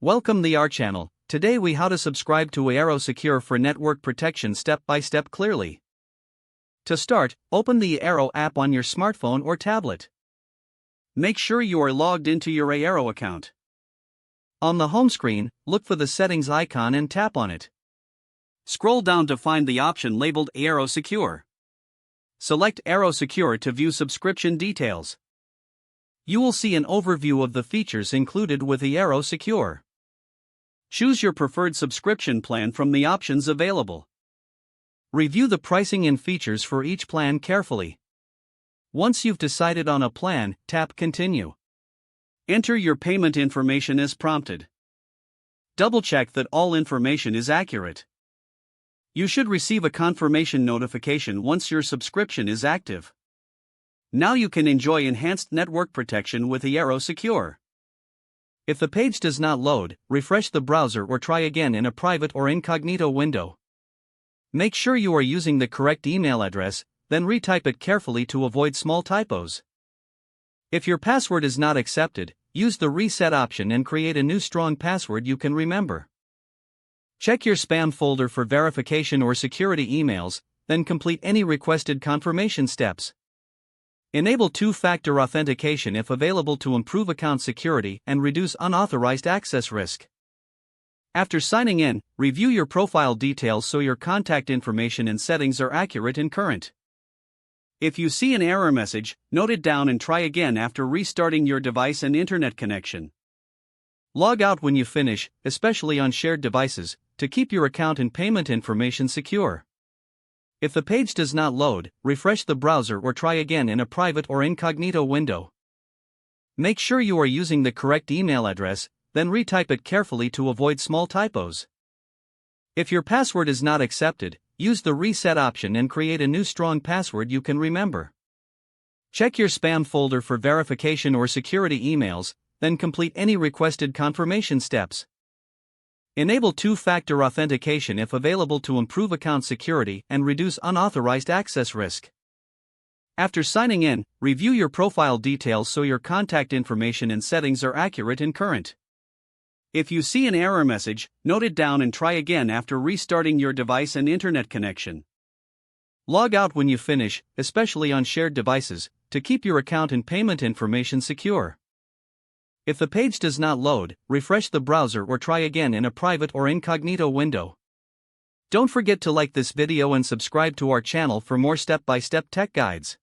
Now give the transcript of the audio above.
Welcome the our channel. Today we how to subscribe to Eero Secure for network protection step by step clearly. To start, open the Eero app on your smartphone or tablet. Make sure you are logged into your Eero account. On the home screen, look for the settings icon and tap on it. Scroll down to find the option labeled Eero Secure. Select Eero Secure to view subscription details. You will see an overview of the features included with Eero Secure. Choose your preferred subscription plan from the options available. Review the pricing and features for each plan carefully. Once you've decided on a plan, tap Continue. Enter your payment information as prompted. Double-check that all information is accurate. You should receive a confirmation notification once your subscription is active. Now you can enjoy enhanced network protection with Eero Secure. If the page does not load, refresh the browser or try again in a private or incognito window. Make sure you are using the correct email address, then retype it carefully to avoid small typos. If your password is not accepted, use the reset option and create a new strong password you can remember. Check your spam folder for verification or security emails, then complete any requested confirmation steps. Enable two-factor authentication if available to improve account security and reduce unauthorized access risk. After signing in, review your profile details so your contact information and settings are accurate and current. If you see an error message, note it down and try again after restarting your device and internet connection. Log out when you finish, especially on shared devices, to keep your account and payment information secure. If the page does not load, refresh the browser or try again in a private or incognito window. Make sure you are using the correct email address, then retype it carefully to avoid small typos. If your password is not accepted, use the reset option and create a new strong password you can remember. Check your spam folder for verification or security emails, then complete any requested confirmation steps. Enable two-factor authentication if available to improve account security and reduce unauthorized access risk. After signing in, review your profile details so your contact information and settings are accurate and current. If you see an error message, note it down and try again after restarting your device and internet connection. Log out when you finish, especially on shared devices, to keep your account and payment information secure. If the page does not load, refresh the browser or try again in a private or incognito window. Don't forget to like this video and subscribe to our channel for more step-by-step tech guides.